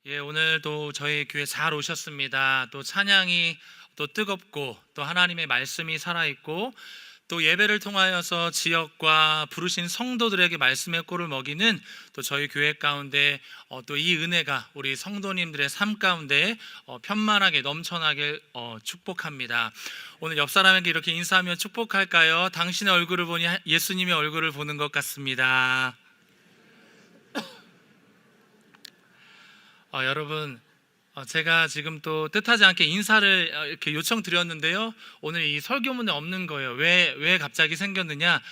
예, 오늘도 저희 교회 잘 오셨습니다. 또 찬양이 또 뜨겁고 또 하나님의 말씀이 살아있고 또 예배를 통하여서 지역과 부르신 성도들에게 말씀의 꼴을 먹이는 또 저희 교회 가운데 또 이 은혜가 우리 성도님들의 삶 가운데 편만하게 넘쳐나길 축복합니다. 오늘 옆 사람에게 이렇게 인사하며 축복할까요? 당신의 얼굴을 보니 예수님의 얼굴을 보는 것 같습니다. 여러분, 제가 지금 또 뜻하지 않게 인사를 이렇게 요청드렸는데요. 오늘 이 설교문에 없는 거예요. 왜 갑자기 생겼느냐?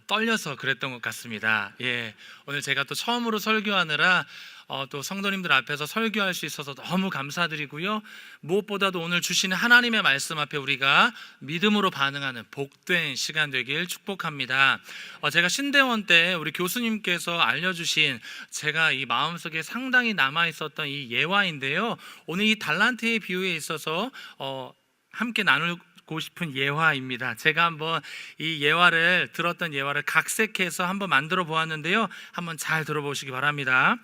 떨려서 그랬던 것 같습니다. 예, 오늘 제가 또 처음으로 설교하느라 또 성도님들 앞에서 설교할 수 있어서 너무 감사드리고요. 무엇보다도 오늘 주시는 하나님의 말씀 앞에 우리가 믿음으로 반응하는 복된 시간 되길 축복합니다. 제가 신대원 때 우리 교수님께서 알려주신 제가 이 마음속에 상당히 남아있었던 이 예화인데요. 오늘 이 달란트의 비유에 있어서 함께 나누고 싶은 예화입니다. 제가 한번 이 예화를 들었던 예화를 각색해서 한번 만들어 보았는데요. 한번 잘 들어보시기 바랍니다.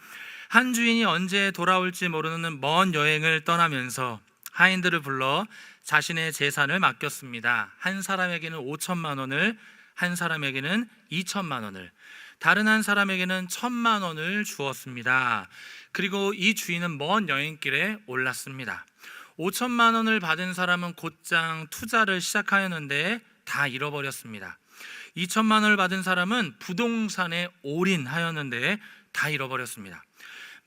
한 주인이 언제 돌아올지 모르는 먼 여행을 떠나면서 하인들을 불러 자신의 재산을 맡겼습니다. 한 사람에게는 5천만 원을, 한 사람에게는 2천만 원을, 다른 한 사람에게는 1,000만 원을 주었습니다. 그리고 이 주인은 먼 여행길에 올랐습니다. 5천만 원을 받은 사람은 곧장 투자를 시작하였는데 다 잃어버렸습니다. 2천만 원을 받은 사람은 부동산에 올인하였는데 다 잃어버렸습니다.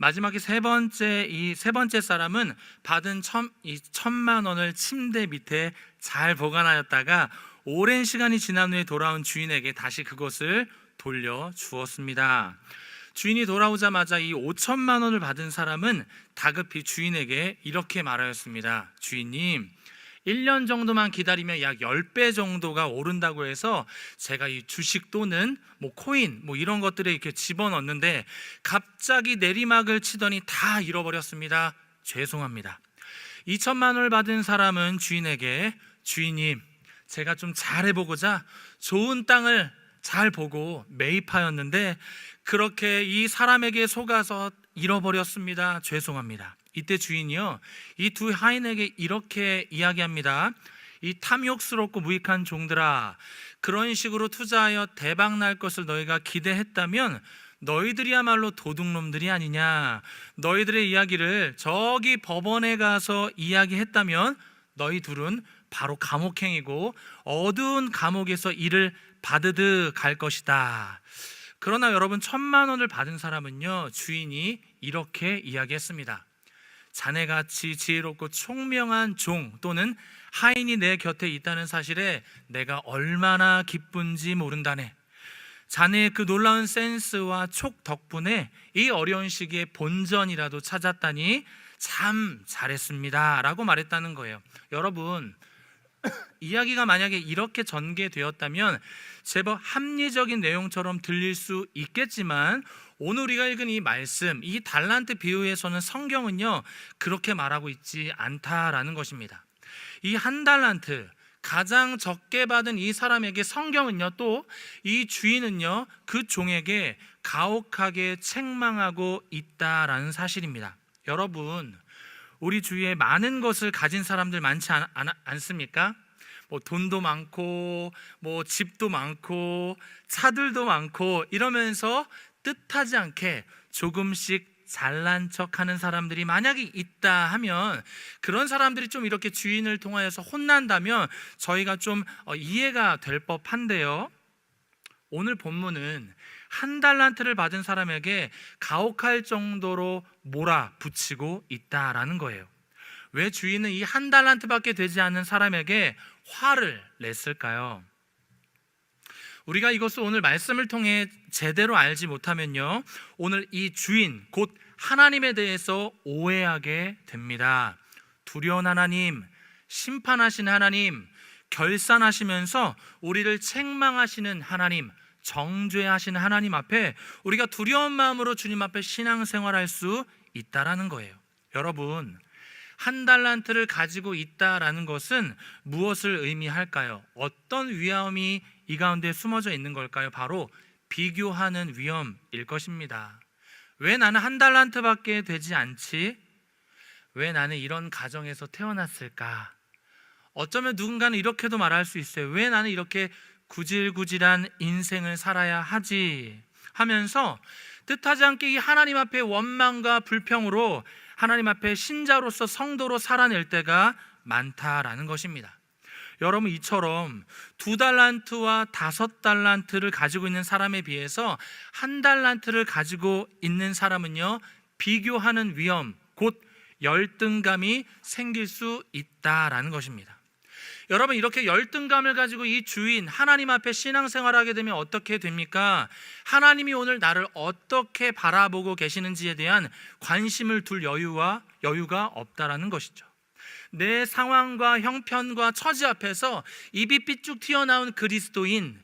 마지막에 세 번째 사람은 받은 1,000만 원을 침대 밑에 잘 보관하였다가 오랜 시간이 지난 후에 돌아온 주인에게 다시 그것을 돌려 주었습니다. 주인이 돌아오자마자 이 5천만 원을 받은 사람은 다급히 주인에게 이렇게 말하였습니다. 주인님, 1년 정도만 기다리면 약 10배 정도가 오른다고 해서 제가 이 주식 또는 코인 이런 것들에 이렇게 집어넣었는데 갑자기 내리막을 치더니 다 잃어버렸습니다. 죄송합니다. 2천만 원을 받은 사람은 주인에게 주인님, 제가 좀 잘해보고자 좋은 땅을 잘 보고 매입하였는데 그렇게 이 사람에게 속아서 잃어버렸습니다. 죄송합니다. 이때 주인이요, 이 두 하인에게 이렇게 이야기합니다. 이 탐욕스럽고 무익한 종들아, 그런 식으로 투자하여 대박 날 것을 너희가 기대했다면 너희들이야말로 도둑놈들이 아니냐. 너희들의 이야기를 저기 법원에 가서 이야기했다면 너희 둘은 바로 감옥행이고 어두운 감옥에서 일을 받으듯 갈 것이다. 그러나 여러분, 1,000만 원을 받은 사람은요, 주인이 이렇게 이야기했습니다. 자네같이 지혜롭고 총명한 종 또는 하인이 내 곁에 있다는 사실에 내가 얼마나 기쁜지 모른다네. 자네의 그 놀라운 센스와 촉 덕분에 이 어려운 시기에 본전이라도 찾았다니 참 잘했습니다 라고 말했다는 거예요. 여러분, 이야기가 만약에 이렇게 전개되었다면 제법 합리적인 내용처럼 들릴 수 있겠지만 오늘 우리가 읽은 이 말씀, 이 달란트 비유에서는 성경은요, 그렇게 말하고 있지 않다라는 것입니다. 이 한 달란트, 가장 적게 받은 이 사람에게 성경은요, 또 이 주인은요, 그 종에게 가혹하게 책망하고 있다라는 사실입니다. 여러분, 우리 주위에 많은 것을 가진 사람들 많지 않습니까? 돈도 많고 집도 많고 차들도 많고 이러면서 뜻하지 않게 조금씩 잘난 척하는 사람들이 만약에 있다 하면 그런 사람들이 좀 이렇게 주인을 통하여서 혼난다면 저희가 좀 이해가 될 법한데요. 오늘 본문은 한 달란트를 받은 사람에게 가혹할 정도로 몰아붙이고 있다라는 거예요. 왜 주인은 이 한 달란트밖에 되지 않는 사람에게 화를 냈을까요? 우리가 이것을 오늘 말씀을 통해 제대로 알지 못하면요, 오늘 이 주인 곧 하나님에 대해서 오해하게 됩니다. 두려운 하나님, 심판하신 하나님, 결산하시면서 우리를 책망하시는 하나님, 정죄하시는 하나님 앞에 우리가 두려운 마음으로 주님 앞에 신앙생활할 수 있다라는 거예요. 여러분, 한 달란트를 가지고 있다라는 것은 무엇을 의미할까요? 어떤 위험이 이 가운데 숨어져 있는 걸까요? 바로 비교하는 위험일 것입니다. 왜 나는 한 달란트밖에 되지 않지? 왜 나는 이런 가정에서 태어났을까? 어쩌면 누군가는 이렇게도 말할 수 있어요. 왜 나는 이렇게 구질구질한 인생을 살아야 하지? 하면서 뜻하지 않게 이 하나님 앞에 원망과 불평으로 하나님 앞에 신자로서 성도로 살아낼 때가 많다라는 것입니다. 여러분, 이처럼 2달란트와 5달란트를 가지고 있는 사람에 비해서 1달란트를 가지고 있는 사람은요, 비교하는 위험, 곧 열등감이 생길 수 있다라는 것입니다. 여러분, 이렇게 열등감을 가지고 이 주인 하나님 앞에 신앙생활하게 되면 어떻게 됩니까? 하나님이 오늘 나를 어떻게 바라보고 계시는지에 대한 관심을 둘 여유가 없다라는 것이죠. 내 상황과 형편과 처지 앞에서 입이 삐쭉 튀어나온 그리스도인,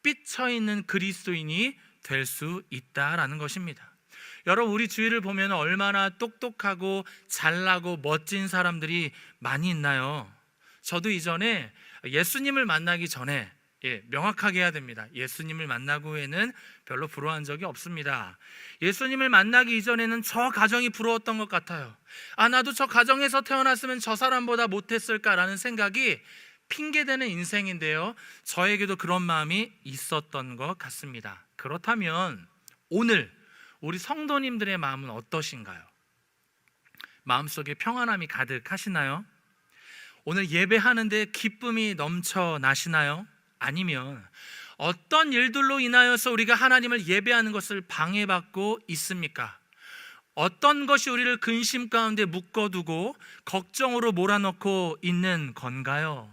삐쳐있는 그리스도인이 될 수 있다라는 것입니다. 여러분, 우리 주위를 보면 얼마나 똑똑하고 잘나고 멋진 사람들이 많이 있나요? 저도 이전에 예수님을 만나기 전에, 명확하게 해야 됩니다. 예수님을 만나고 후에는 별로 부러워한 적이 없습니다. 예수님을 만나기 이전에는 저 가정이 부러웠던 것 같아요. 나도 저 가정에서 태어났으면 저 사람보다 못했을까라는 생각이 핑계대는 인생인데요, 저에게도 그런 마음이 있었던 것 같습니다. 그렇다면 오늘 우리 성도님들의 마음은 어떠신가요? 마음속에 평안함이 가득하시나요? 오늘 예배하는데 기쁨이 넘쳐나시나요? 아니면 어떤 일들로 인하여서 우리가 하나님을 예배하는 것을 방해받고 있습니까? 어떤 것이 우리를 근심 가운데 묶어두고 걱정으로 몰아넣고 있는 건가요?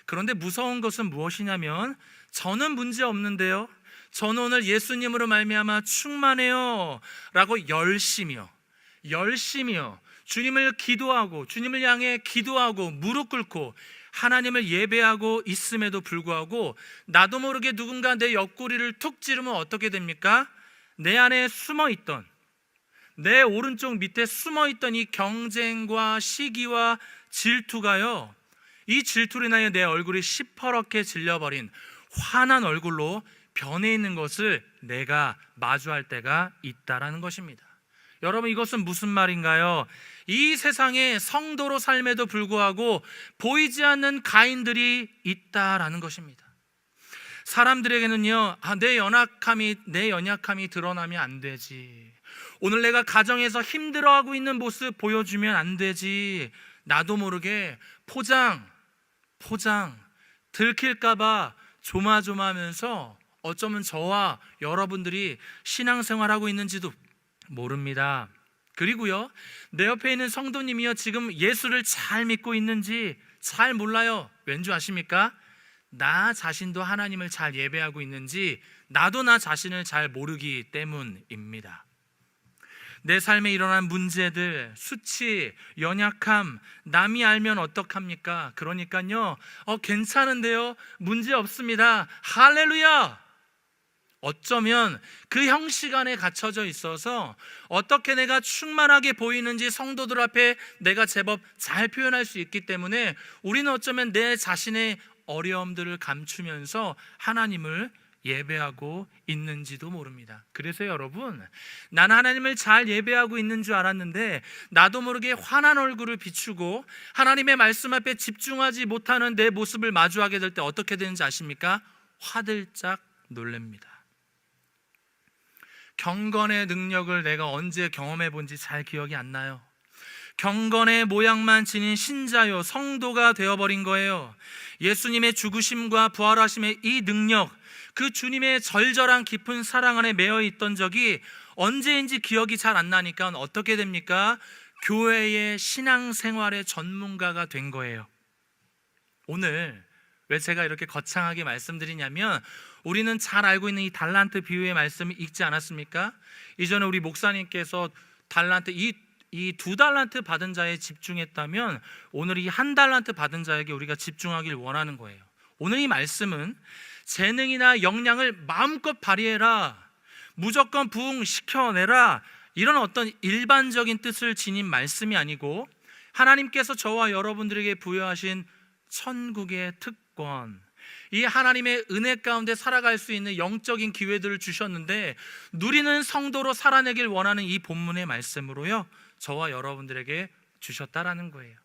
그런데 무서운 것은 무엇이냐면, 저는 문제 없는데요, 저는 오늘 예수님으로 말미암아 충만해요 라고 열심히요 주님을 기도하고, 주님을 향해 기도하고 무릎 꿇고 하나님을 예배하고 있음에도 불구하고 나도 모르게 누군가 내 옆구리를 툭 찌르면 어떻게 됩니까? 내 안에 숨어있던, 내 오른쪽 밑에 숨어있던 이 경쟁과 시기와 질투가요, 이 질투로 인하여 내 얼굴이 시퍼렇게 질려버린 환한 얼굴로 변해 있는 것을 내가 마주할 때가 있다라는 것입니다. 여러분, 이것은 무슨 말인가요? 이 세상에 성도로 삶에도 불구하고 보이지 않는 가인들이 있다라는 것입니다. 사람들에게는요, 내 연약함이 드러나면 안 되지, 오늘 내가 가정에서 힘들어하고 있는 모습 보여주면 안 되지, 나도 모르게 포장 들킬까봐 조마조마하면서 어쩌면 저와 여러분들이 신앙생활하고 있는지도 모릅니다. 그리고요, 내 옆에 있는 성도님이요, 지금 예수를 잘 믿고 있는지 잘 몰라요. 왠지 아십니까? 나 자신도 하나님을 잘 예배하고 있는지 나도 나 자신을 잘 모르기 때문입니다. 내 삶에 일어난 문제들, 수치, 연약함, 남이 알면 어떡합니까? 그러니까요, 괜찮은데요, 문제 없습니다, 할렐루야! 어쩌면 그 형시간에 갇혀져 있어서 어떻게 내가 충만하게 보이는지 성도들 앞에 내가 제법 잘 표현할 수 있기 때문에 우리는 어쩌면 내 자신의 어려움들을 감추면서 하나님을 예배하고 있는지도 모릅니다. 그래서 여러분, 나는 하나님을 잘 예배하고 있는 줄 알았는데 나도 모르게 환한 얼굴을 비추고 하나님의 말씀 앞에 집중하지 못하는 내 모습을 마주하게 될 때 어떻게 되는지 아십니까? 화들짝 놀랍니다. 경건의 능력을 내가 언제 경험해 본지 잘 기억이 안 나요. 경건의 모양만 지닌 신자요, 성도가 되어버린 거예요. 예수님의 죽으심과 부활하심의 이 능력, 그 주님의 절절한 깊은 사랑 안에 매여 있던 적이 언제인지 기억이 잘 안 나니까 어떻게 됩니까? 교회의 신앙생활의 전문가가 된 거예요. 오늘 왜 제가 이렇게 거창하게 말씀드리냐면, 우리는 잘 알고 있는 이 달란트 비유의 말씀을 읽지 않았습니까? 이전에 우리 목사님께서 달란트, 이 2달란트 받은 자에 집중했다면 오늘 이 1달란트 받은 자에게 우리가 집중하길 원하는 거예요. 오늘 이 말씀은 재능이나 역량을 마음껏 발휘해라, 무조건 부흥시켜내라, 이런 어떤 일반적인 뜻을 지닌 말씀이 아니고 하나님께서 저와 여러분들에게 부여하신 천국의 특권, 이 하나님의 은혜 가운데 살아갈 수 있는 영적인 기회들을 주셨는데 누리는 성도로 살아내길 원하는 이 본문의 말씀으로요, 저와 여러분들에게 주셨다라는 거예요.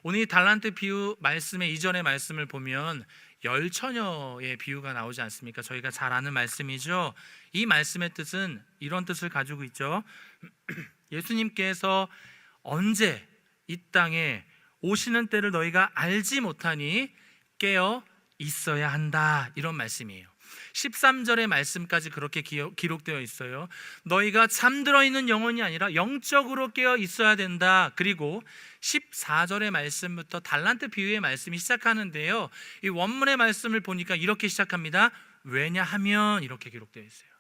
오늘 이 달란트 비유 말씀의 이전의 말씀을 보면 열처녀의 비유가 나오지 않습니까? 저희가 잘 아는 말씀이죠. 이 말씀의 뜻은 이런 뜻을 가지고 있죠. 예수님께서 언제 이 땅에 오시는 때를 너희가 알지 못하니 깨어 있어야 한다, 이런 말씀이에요. 13절의 말씀까지 그렇게 기록되어 있어요. 너희가 잠들어 있는 영혼이 아니라 영적으로 깨어 있어야 된다. 그리고 14절의 말씀부터 달란트 비유의 말씀이 시작하는데요, 이 원문의 말씀을 보니까 이렇게 시작합니다. 왜냐하면, 이렇게 기록되어 있어요.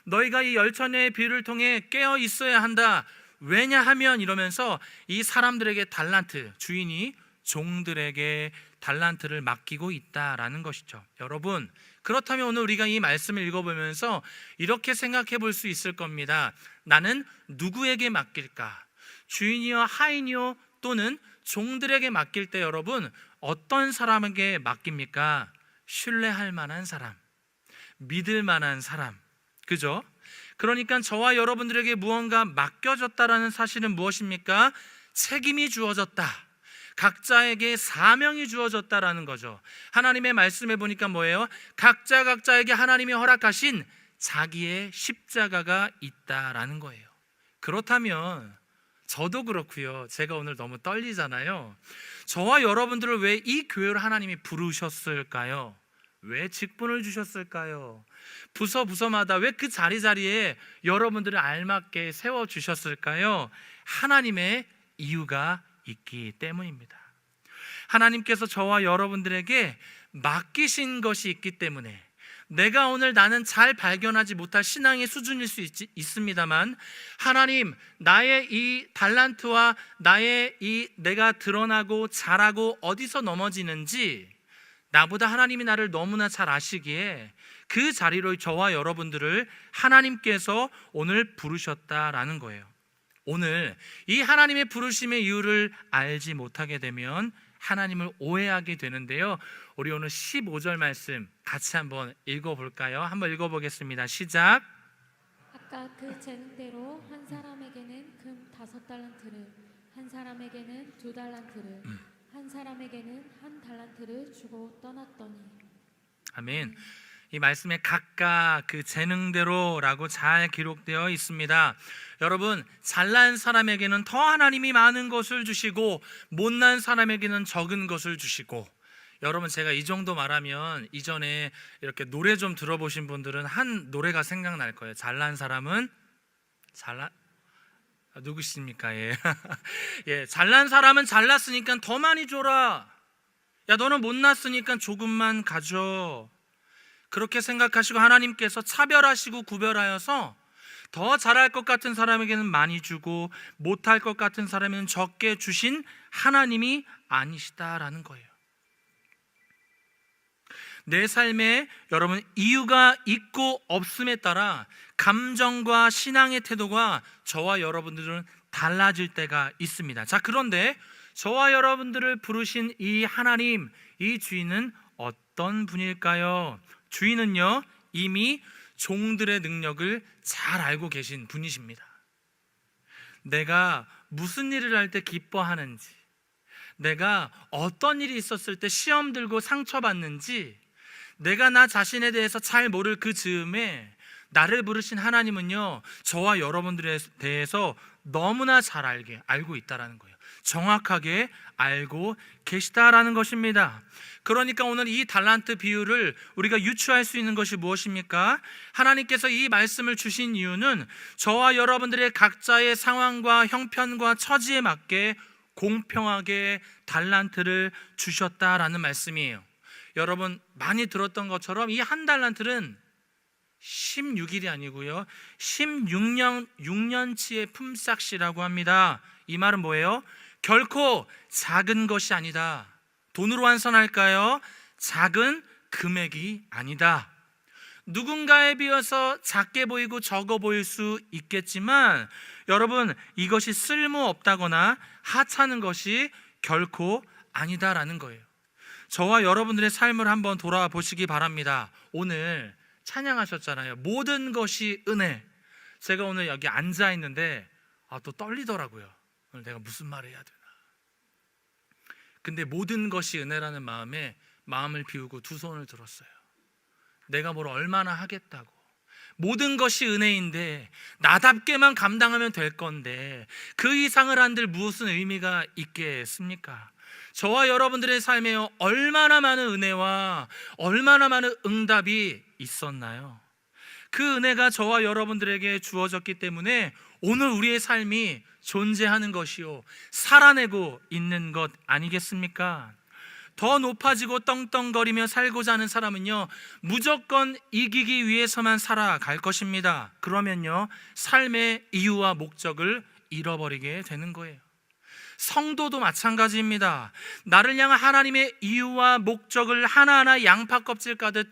너희가 이 열처녀의 비유를 통해 깨어 있어야 한다. 왜냐하면, 이러면서 이 사람들에게 달란트, 주인이 종들에게 달란트를 맡기고 있다라는 것이죠. 여러분, 그렇다면 오늘 우리가 이 말씀을 읽어보면서 이렇게 생각해 볼 수 있을 겁니다. 나는 누구에게 맡길까? 주인이요, 하인이요, 또는 종들에게 맡길 때 여러분, 어떤 사람에게 맡깁니까? 신뢰할 만한 사람, 믿을 만한 사람, 그죠? 그러니까 저와 여러분들에게 무언가 맡겨졌다라는 사실은 무엇입니까? 책임이 주어졌다, 각자에게 사명이 주어졌다라는 거죠. 하나님의 말씀에 보니까 뭐예요? 각자에게 하나님이 허락하신 자기의 십자가가 있다라는 거예요. 그렇다면 저도 그렇고요, 제가 오늘 너무 떨리잖아요. 저와 여러분들을 왜 이 교회로 하나님이 부르셨을까요? 왜 직분을 주셨을까요? 부서마다 왜 그 자리에 여러분들을 알맞게 세워주셨을까요? 하나님의 이유가 있기 때문입니다. 하나님께서 저와 여러분들에게 맡기신 것이 있기 때문에, 내가 오늘 나는 잘 발견하지 못할 신앙의 수준일 수 있습니다만, 하나님, 나의 이 달란트와 나의 이 내가 드러나고 잘하고 어디서 넘어지는지 나보다 하나님이 나를 너무나 잘 아시기에 그 자리로 저와 여러분들을 하나님께서 오늘 부르셨다라는 거예요. 오늘 이 하나님의 부르심의 이유를 알지 못하게 되면 하나님을 오해하게 되는데요, 우리 오늘 15절 말씀 같이 한번 읽어볼까요? 한번 읽어보겠습니다. 시작. 아까 그 재능대로 한 사람에게는 금 5달란트를, 한 사람에게는 2달란트를, 한 사람에게는 1달란트를 주고 떠났더니. 아멘. 이 말씀에 각각 그 재능대로라고 잘 기록되어 있습니다. 여러분, 잘난 사람에게는 더 하나님이 많은 것을 주시고 못난 사람에게는 적은 것을 주시고, 여러분, 제가 이 정도 말하면 이전에 이렇게 노래 좀 들어보신 분들은 한 노래가 생각날 거예요. 잘난 사람은 누구십니까? 예. 예, 잘난 사람은 잘났으니까 더 많이 줘라. 야, 너는 못났으니까 조금만 가져. 그렇게 생각하시고 하나님께서 차별하시고 구별하여서 더 잘할 것 같은 사람에게는 많이 주고 못할 것 같은 사람에게는 적게 주신 하나님이 아니시다라는 거예요. 내 삶에 여러분, 이유가 있고 없음에 따라 감정과 신앙의 태도가 저와 여러분들은 달라질 때가 있습니다. 자, 그런데 저와 여러분들을 부르신 이 하나님, 이 주인은 어떤 분일까요? 주인은요, 이미 종들의 능력을 잘 알고 계신 분이십니다. 내가 무슨 일을 할 때 기뻐하는지, 내가 어떤 일이 있었을 때 시험 들고 상처받는지, 내가 나 자신에 대해서 잘 모를 그 즈음에 나를 부르신 하나님은요, 저와 여러분들에 대해서 너무나 잘 알고 있다라는 거예요. 정확하게 알고 계시다라는 것입니다. 그러니까 오늘 이 달란트 비유를 우리가 유추할 수 있는 것이 무엇입니까? 하나님께서 이 말씀을 주신 이유는 저와 여러분들의 각자의 상황과 형편과 처지에 맞게 공평하게 달란트를 주셨다라는 말씀이에요. 여러분, 많이 들었던 것처럼 이 1달란트는 16일이 아니고요, 16년치의 품삯이라고 합니다. 이 말은 뭐예요? 결코 작은 것이 아니다. 돈으로 환산할까요? 작은 금액이 아니다. 누군가에 비해서 작게 보이고 적어 보일 수 있겠지만, 여러분, 이것이 쓸모없다거나 하찮은 것이 결코 아니다라는 거예요. 저와 여러분들의 삶을 한번 돌아보시기 바랍니다. 오늘 찬양하셨잖아요. 모든 것이 은혜. 제가 오늘 여기 앉아 있는데 또 떨리더라고요. 오늘 내가 무슨 말을 해야 되나. 근데 모든 것이 은혜라는 마음에 마음을 비우고 두 손을 들었어요. 내가 뭘 얼마나 하겠다고. 모든 것이 은혜인데 나답게만 감당하면 될 건데 그 이상을 한들 무슨 의미가 있겠습니까? 저와 여러분들의 삶에 얼마나 많은 은혜와 얼마나 많은 응답이 있었나요? 그 은혜가 저와 여러분들에게 주어졌기 때문에 오늘 우리의 삶이 존재하는 것이요, 살아내고 있는 것 아니겠습니까? 더 높아지고 떵떵거리며 살고자 하는 사람은요, 무조건 이기기 위해서만 살아갈 것입니다. 그러면요, 삶의 이유와 목적을 잃어버리게 되는 거예요. 성도도 마찬가지입니다. 나를 향한 하나님의 이유와 목적을 하나하나 양파 껍질 까듯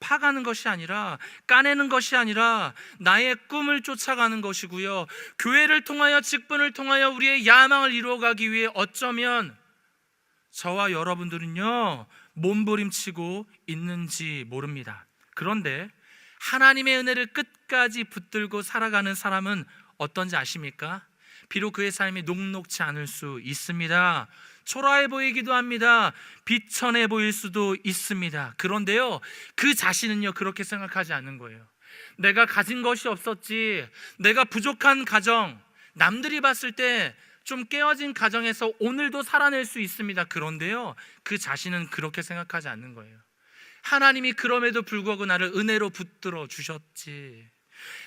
파가는 것이 아니라, 까내는 것이 아니라 나의 꿈을 쫓아가는 것이고요, 교회를 통하여, 직분을 통하여 우리의 야망을 이루어가기 위해 어쩌면 저와 여러분들은요, 몸부림치고 있는지 모릅니다. 그런데 하나님의 은혜를 끝까지 붙들고 살아가는 사람은 어떤지 아십니까? 비록 그의 삶이 녹록지 않을 수 있습니다. 초라해 보이기도 합니다. 비천해 보일 수도 있습니다. 그런데요, 그 자신은요, 그렇게 생각하지 않는 거예요. 내가 가진 것이 없었지, 내가 부족한 가정, 남들이 봤을 때 좀 깨어진 가정에서 오늘도 살아낼 수 있습니다. 그런데요, 그 자신은 그렇게 생각하지 않는 거예요. 하나님이 그럼에도 불구하고 나를 은혜로 붙들어 주셨지,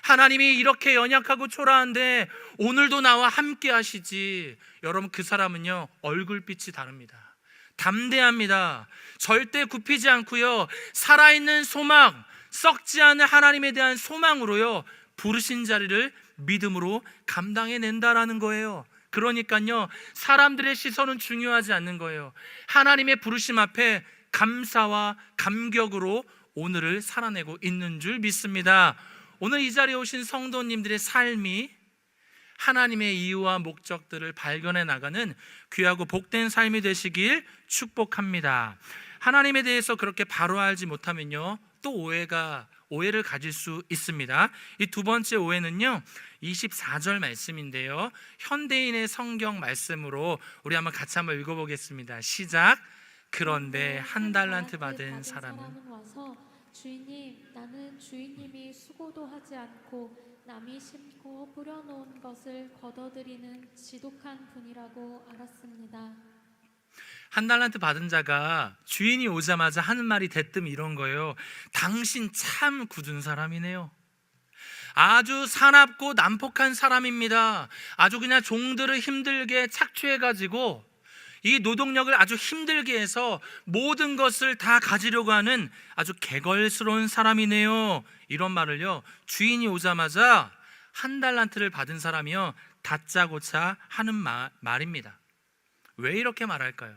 하나님이 이렇게 연약하고 초라한데 오늘도 나와 함께 하시지. 여러분, 그 사람은요, 얼굴빛이 다릅니다. 담대합니다. 절대 굽히지 않고요, 살아있는 소망, 썩지 않는 하나님에 대한 소망으로요, 부르신 자리를 믿음으로 감당해낸다라는 거예요. 그러니까요, 사람들의 시선은 중요하지 않는 거예요. 하나님의 부르심 앞에 감사와 감격으로 오늘을 살아내고 있는 줄 믿습니다. 오늘 이 자리에 오신 성도님들의 삶이 하나님의 이유와 목적들을 발견해 나가는 귀하고 복된 삶이 되시길 축복합니다. 하나님에 대해서 그렇게 바로 알지 못하면요, 또 오해를 가질 수 있습니다. 이 두 번째 오해는요, 24절 말씀인데요, 현대인의 성경 말씀으로 우리 한번 같이 한번 읽어보겠습니다. 시작. 그런데 한 달란트 받은 사람은 와서 주인님, 나는 주인님이 수고도 하지 않고 남이 심고 뿌려놓은 것을 거둬들이는 지독한 분이라고 알았습니다. 한 달란트 받은 자가 주인이 오자마자 하는 말이 대뜸 이런 거예요. 당신 참 굳은 사람이네요. 아주 사납고 난폭한 사람입니다. 아주 그냥 종들을 힘들게 착취해가지고 이 노동력을 아주 힘들게 해서 모든 것을 다 가지려고 하는 아주 개걸스러운 사람이네요. 이런 말을요, 주인이 오자마자 한 달란트를 받은 사람이요, 다짜고짜 하는 말입니다. 왜 이렇게 말할까요?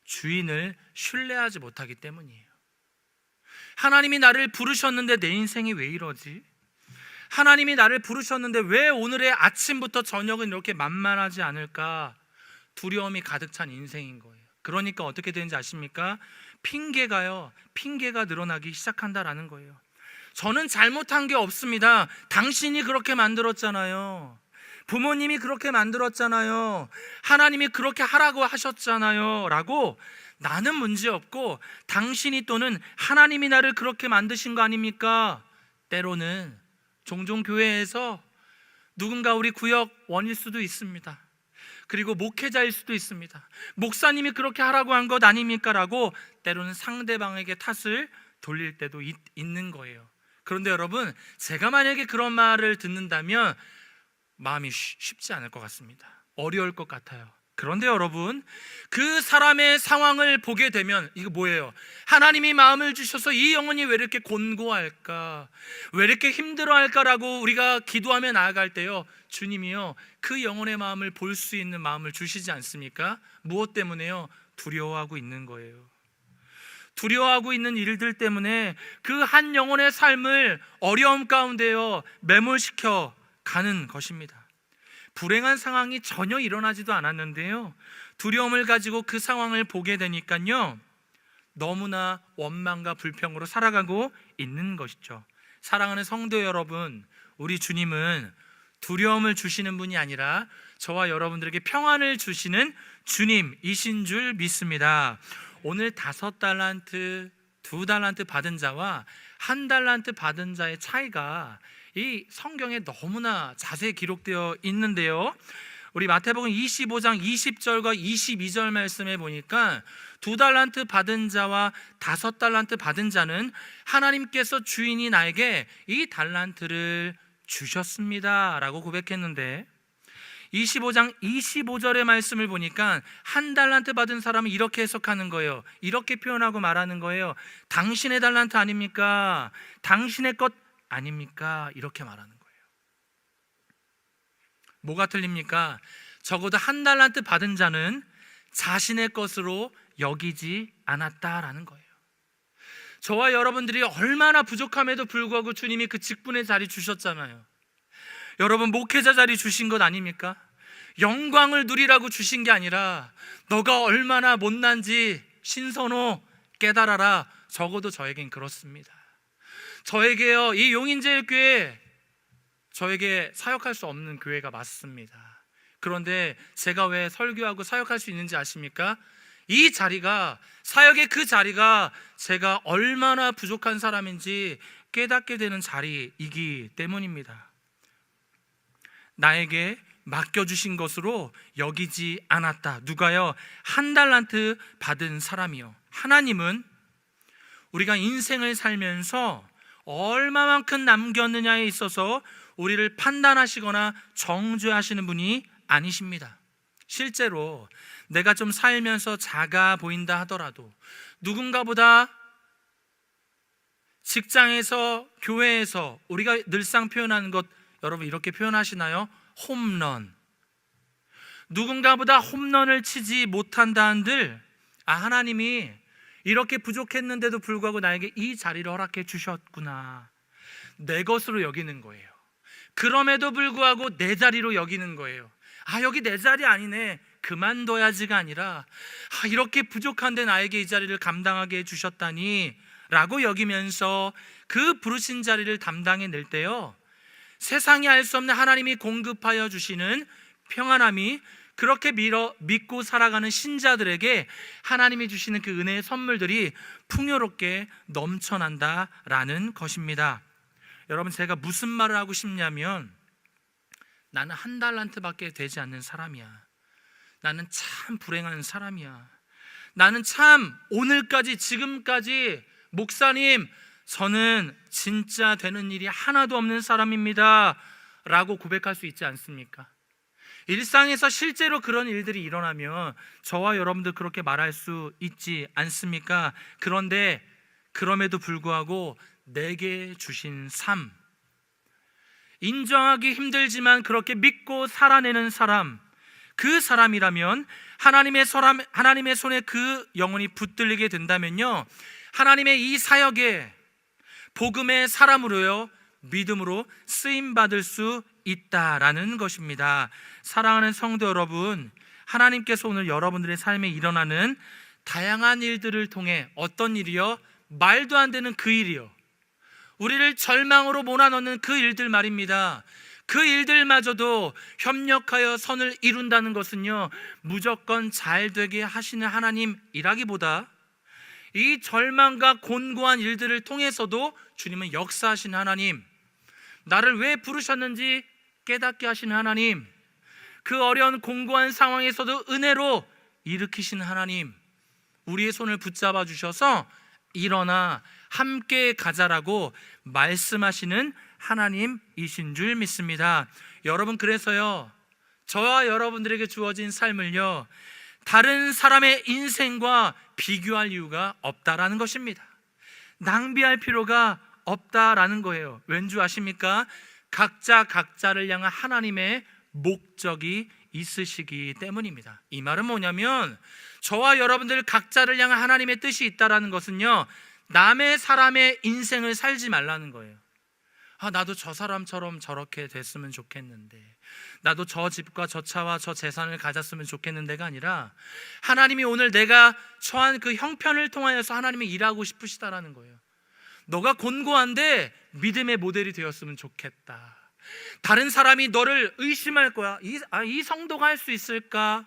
주인을 신뢰하지 못하기 때문이에요. 하나님이 나를 부르셨는데 내 인생이 왜 이러지? 하나님이 나를 부르셨는데 왜 오늘의 아침부터 저녁은 이렇게 만만하지 않을까? 두려움이 가득 찬 인생인 거예요. 그러니까 어떻게 되는지 아십니까? 핑계가 늘어나기 시작한다라는 거예요. 저는 잘못한 게 없습니다. 당신이 그렇게 만들었잖아요. 부모님이 그렇게 만들었잖아요. 하나님이 그렇게 하라고 하셨잖아요. 라고 나는 문제없고 당신이 또는 하나님이 나를 그렇게 만드신 거 아닙니까? 때로는 종종 교회에서 누군가 우리 구역원일 수도 있습니다. 그리고 목회자일 수도 있습니다. 목사님이 그렇게 하라고 한 것 아닙니까? 라고 때로는 상대방에게 탓을 돌릴 때도 있는 거예요. 그런데 여러분, 제가 만약에 그런 말을 듣는다면 마음이 쉽지 않을 것 같습니다. 어려울 것 같아요. 그런데 여러분, 그 사람의 상황을 보게 되면 이거 뭐예요? 하나님이 마음을 주셔서 이 영혼이 왜 이렇게 곤고할까? 왜 이렇게 힘들어할까라고 우리가 기도하며 나아갈 때요, 주님이요, 그 영혼의 마음을 볼 수 있는 마음을 주시지 않습니까? 무엇 때문에요? 두려워하고 있는 거예요. 두려워하고 있는 일들 때문에 그 한 영혼의 삶을 어려움 가운데요, 매몰시켜 가는 것입니다. 불행한 상황이 전혀 일어나지도 않았는데요, 두려움을 가지고 그 상황을 보게 되니까요, 너무나 원망과 불평으로 살아가고 있는 것이죠. 사랑하는 성도 여러분, 우리 주님은 두려움을 주시는 분이 아니라 저와 여러분들에게 평안을 주시는 주님이신 줄 믿습니다. 오늘 5달란트, 2달란트 받은 자와 1달란트 받은 자의 차이가 이 성경에 너무나 자세히 기록되어 있는데요, 우리 마태복음 25장 20절과 22절 말씀에 보니까 2달란트 받은 자와 5달란트 받은 자는 하나님께서 주인이 나에게 이 달란트를 주셨습니다 라고 고백했는데, 25장 25절의 말씀을 보니까 1달란트 받은 사람은 이렇게 해석하는 거예요. 이렇게 표현하고 말하는 거예요. 당신의 달란트 아닙니까? 당신의 것 아닙니까? 이렇게 말하는 거예요. 뭐가 틀립니까? 적어도 1달란트 받은 자는 자신의 것으로 여기지 않았다라는 거예요. 저와 여러분들이 얼마나 부족함에도 불구하고 주님이 그 직분의 자리 주셨잖아요. 여러분, 목회자 자리 주신 것 아닙니까? 영광을 누리라고 주신 게 아니라 너가 얼마나 못난지 신선호 깨달아라. 적어도 저에겐 그렇습니다. 저에게요, 이 용인제일교회 저에게 사역할 수 없는 교회가 맞습니다. 그런데 제가 왜 설교하고 사역할 수 있는지 아십니까? 이 자리가, 사역의 그 자리가 제가 얼마나 부족한 사람인지 깨닫게 되는 자리이기 때문입니다. 나에게 맡겨주신 것으로 여기지 않았다. 누가요? 1달란트 받은 사람이요. 하나님은 우리가 인생을 살면서 얼마만큼 남겼느냐에 있어서 우리를 판단하시거나 정죄하시는 분이 아니십니다. 실제로 내가 좀 살면서 작아 보인다 하더라도, 누군가보다 직장에서, 교회에서 우리가 늘상 표현하는 것, 여러분 이렇게 표현하시나요? 홈런. 누군가보다 홈런을 치지 못한다 한들, 하나님이 이렇게 부족했는데도 불구하고 나에게 이 자리를 허락해 주셨구나, 내 것으로 여기는 거예요. 그럼에도 불구하고 내 자리로 여기는 거예요. 여기 내 자리 아니네, 그만둬야지가 아니라 이렇게 부족한데 나에게 이 자리를 감당하게 해주셨다니 라고 여기면서 그 부르신 자리를 담당해낼 때요, 세상이 알 수 없는 하나님이 공급하여 주시는 평안함이 그렇게 믿고 살아가는 신자들에게 하나님이 주시는 그 은혜의 선물들이 풍요롭게 넘쳐난다라는 것입니다. 여러분, 제가 무슨 말을 하고 싶냐면, 나는 1달란트밖에 되지 않는 사람이야. 나는 참 불행한 사람이야. 나는 참 오늘까지, 지금까지 목사님, 저는 진짜 되는 일이 하나도 없는 사람입니다 라고 고백할 수 있지 않습니까? 일상에서 실제로 그런 일들이 일어나면 저와 여러분들 그렇게 말할 수 있지 않습니까? 그런데 그럼에도 불구하고 내게 주신 삶, 인정하기 힘들지만 그렇게 믿고 살아내는 사람, 그 사람이라면 하나님의 손에 그 영혼이 붙들리게 된다면요, 하나님의 이 사역에 복음의 사람으로요, 믿음으로 쓰임받을 수 있다라는 것입니다. 사랑하는 성도 여러분, 하나님께서 오늘 여러분들의 삶에 일어나는 다양한 일들을 통해, 어떤 일이요? 말도 안 되는 그 일이요, 우리를 절망으로 몰아넣는 그 일들 말입니다. 그 일들마저도 협력하여 선을 이룬다는 것은요, 무조건 잘 되게 하시는 하나님이라기보다 이 절망과 곤고한 일들을 통해서도 주님은 역사하시는 하나님, 나를 왜 부르셨는지 깨닫게 하시는 하나님, 그 어려운 공고한 상황에서도 은혜로 일으키시는 하나님, 우리의 손을 붙잡아 주셔서 일어나 함께 가자라고 말씀하시는 하나님이신 줄 믿습니다. 여러분, 그래서요, 저와 여러분들에게 주어진 삶을요, 다른 사람의 인생과 비교할 이유가 없다라는 것입니다. 낭비할 필요가 없다라는 거예요. 왠지 아십니까? 각자를 향한 하나님의 목적이 있으시기 때문입니다. 이 말은 뭐냐면, 저와 여러분들 각자를 향한 하나님의 뜻이 있다라는 것은요, 남의 사람의 인생을 살지 말라는 거예요. 나도 저 사람처럼 저렇게 됐으면 좋겠는데, 나도 저 집과 저 차와 저 재산을 가졌으면 좋겠는데가 아니라, 하나님이 오늘 내가 처한 그 형편을 통하여서 하나님이 일하고 싶으시다라는 거예요. 너가 곤고한데 믿음의 모델이 되었으면 좋겠다. 다른 사람이 너를 의심할 거야. 이 성도가 할 수 있을까?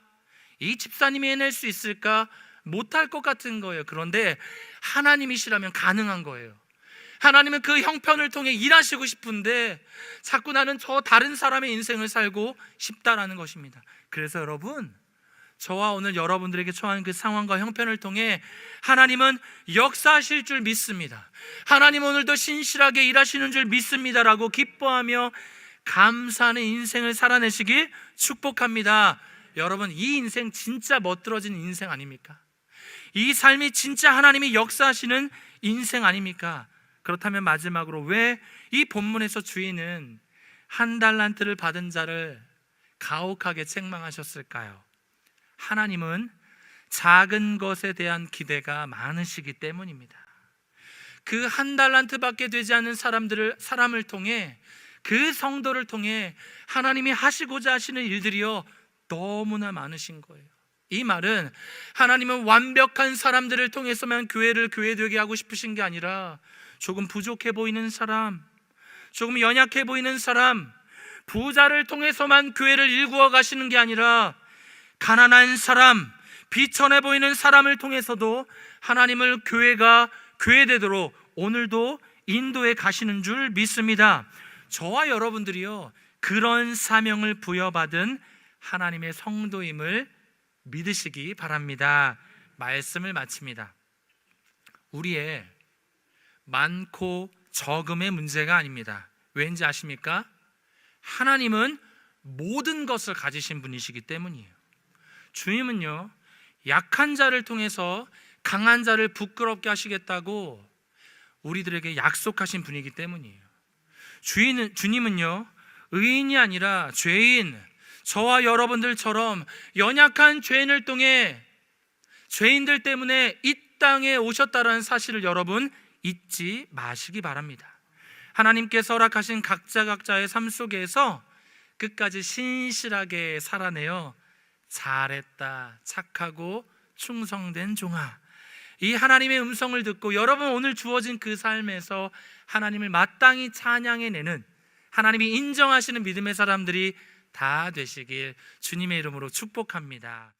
이 집사님이 해낼 수 있을까? 못할 것 같은 거예요. 그런데 하나님이시라면 가능한 거예요. 하나님은 그 형편을 통해 일하시고 싶은데 자꾸 나는 저 다른 사람의 인생을 살고 싶다라는 것입니다. 그래서 여러분, 저와 오늘 여러분들에게 처한 그 상황과 형편을 통해 하나님은 역사하실 줄 믿습니다. 하나님 오늘도 신실하게 일하시는 줄 믿습니다라고 기뻐하며 감사하는 인생을 살아내시길 축복합니다. 여러분, 이 인생 진짜 멋들어진 인생 아닙니까? 이 삶이 진짜 하나님이 역사하시는 인생 아닙니까? 그렇다면 마지막으로 왜 이 본문에서 주인은 한 달란트를 받은 자를 가혹하게 책망하셨을까요? 하나님은 작은 것에 대한 기대가 많으시기 때문입니다. 그 한 달란트밖에 되지 않는 사람을 통해, 그 성도를 통해 하나님이 하시고자 하시는 일들이요 너무나 많으신 거예요. 이 말은 하나님은 완벽한 사람들을 통해서만 교회를 교회되게 하고 싶으신 게 아니라 조금 부족해 보이는 사람, 조금 연약해 보이는 사람, 부자를 통해서만 교회를 일구어 가시는 게 아니라 가난한 사람, 비천해 보이는 사람을 통해서도 하나님을 교회가 교회되도록 오늘도 인도해 가시는 줄 믿습니다. 저와 여러분들이요 그런 사명을 부여받은 하나님의 성도임을 믿으시기 바랍니다. 말씀을 마칩니다. 우리의 많고 적음의 문제가 아닙니다. 왠지 아십니까? 하나님은 모든 것을 가지신 분이시기 때문이에요. 주님은요 약한 자를 통해서 강한 자를 부끄럽게 하시겠다고 우리들에게 약속하신 분이기 때문이에요. 주님은요 의인이 아니라 죄인, 저와 여러분들처럼 연약한 죄인을 통해 죄인들 때문에 이 땅에 오셨다는 사실을 여러분 잊지 마시기 바랍니다. 하나님께서 허락하신 각자의 삶 속에서 끝까지 신실하게 살아내어 잘했다, 착하고 충성된 종아, 이 하나님의 음성을 듣고 여러분 오늘 주어진 그 삶에서 하나님을 마땅히 찬양해내는, 하나님이 인정하시는 믿음의 사람들이 다 되시길 주님의 이름으로 축복합니다.